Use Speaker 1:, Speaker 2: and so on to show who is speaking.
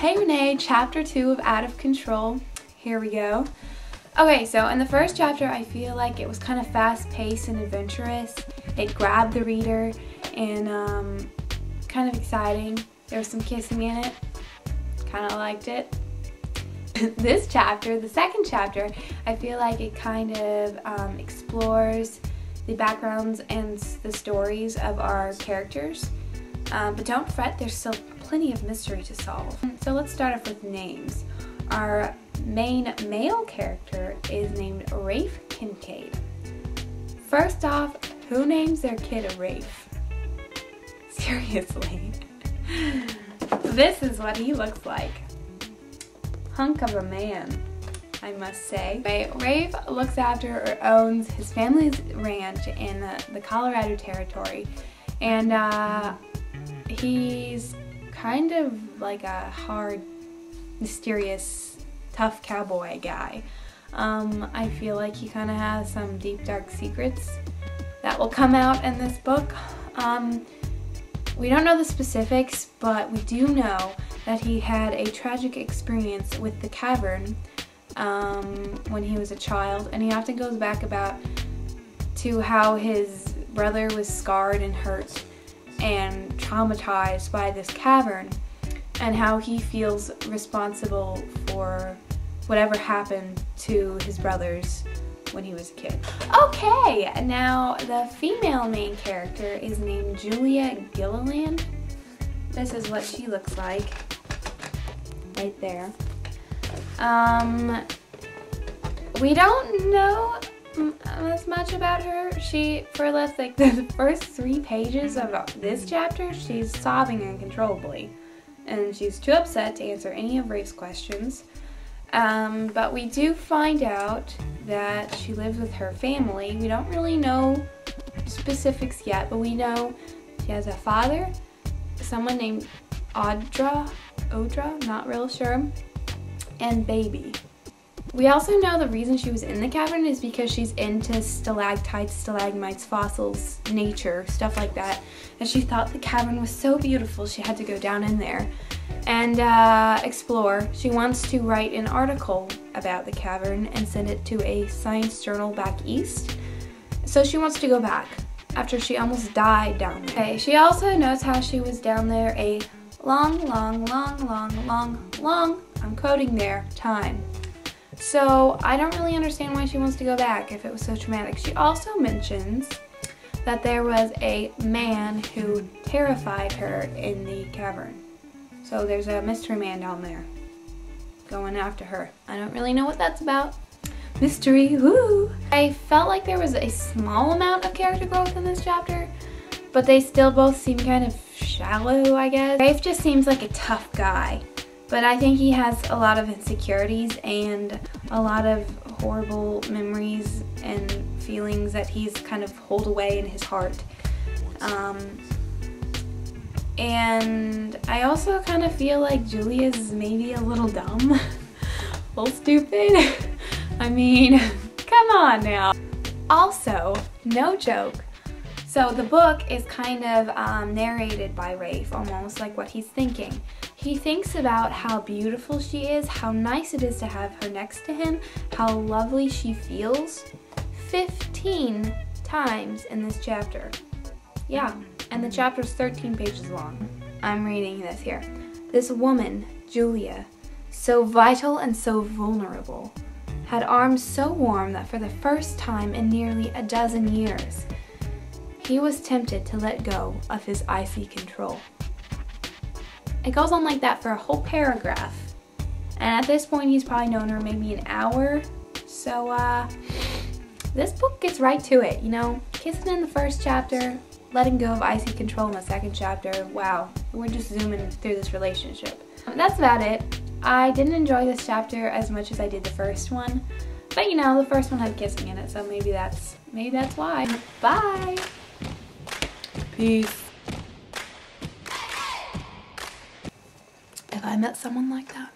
Speaker 1: Hey Renee, chapter 2 of Out of Control. Here we go. Okay, so in the first chapter I feel like it was kind of fast-paced and adventurous. It grabbed the reader and kind of exciting. There was some kissing in it. Kind of liked it. This chapter, the second chapter, I feel like it kind of explores the backgrounds and the stories of our characters. But don't fret, there's still plenty of mystery to solve. So let's start off with names. Our main male character is named Rafe Kincaid. First off, who names their kid Rafe? Seriously. This is what he looks like. Hunk of a man, I must say. Rafe looks after or owns his family's ranch in the Colorado Territory, and he's kind of like a hard, mysterious, tough cowboy guy. I feel like he kind of has some deep, dark secrets that will come out in this book. We don't know the specifics, but we do know that he had a tragic experience with the cavern when he was a child, and he often goes back to how his brother was scarred and hurt and traumatized by this cavern, and how he feels responsible for whatever happened to his brothers when he was a kid. Okay, now the female main character is named Julia Gilliland. This is what she looks like, right there. We don't know as much about her. For like the first 3 pages of this chapter, she's sobbing uncontrollably, and she's too upset to answer any of Rafe's questions. But we do find out that she lives with her family. We don't really know specifics yet, but we know she has a father, someone named Odra, not real sure, and baby. We also know the reason she was in the cavern is because she's into stalactites, stalagmites, fossils, nature, stuff like that. And she thought the cavern was so beautiful she had to go down in there and explore. She wants to write an article about the cavern and send it to a science journal back east. So she wants to go back after she almost died down there. Okay, she also knows how she was down there a long, I'm quoting there, time. So I don't really understand why she wants to go back if it was so traumatic. She also mentions that there was a man who terrified her in the cavern. So there's a mystery man down there going after her. I don't really know what that's about. Mystery, woo! I felt like there was a small amount of character growth in this chapter, but they still both seem kind of shallow, I guess. Rafe just seems like a tough guy, but I think he has a lot of insecurities and a lot of horrible memories and feelings that he's kind of holed away in his heart. And I also kind of feel like Julia's maybe a little dumb, a little stupid. I mean, come on now. Also, no joke, so the book is kind of narrated by Rafe, almost like what he's thinking. He thinks about how beautiful she is, how nice it is to have her next to him, how lovely she feels 15 times in this chapter. Yeah, and the chapter's 13 pages long. I'm reading this here. This woman, Julia, so vital and so vulnerable, had arms so warm that for the first time in nearly a dozen years, he was tempted to let go of his icy control. It goes on like that for a whole paragraph. And at this point, he's probably known her maybe an hour. So, this book gets right to it, you know? Kissing in the first chapter, letting go of icy control in the second chapter. Wow, we're just zooming through this relationship. That's about it. I didn't enjoy this chapter as much as I did the first one. But you know, the first one had kissing in it, so maybe that's why. Bye! Peace. If I met someone like that.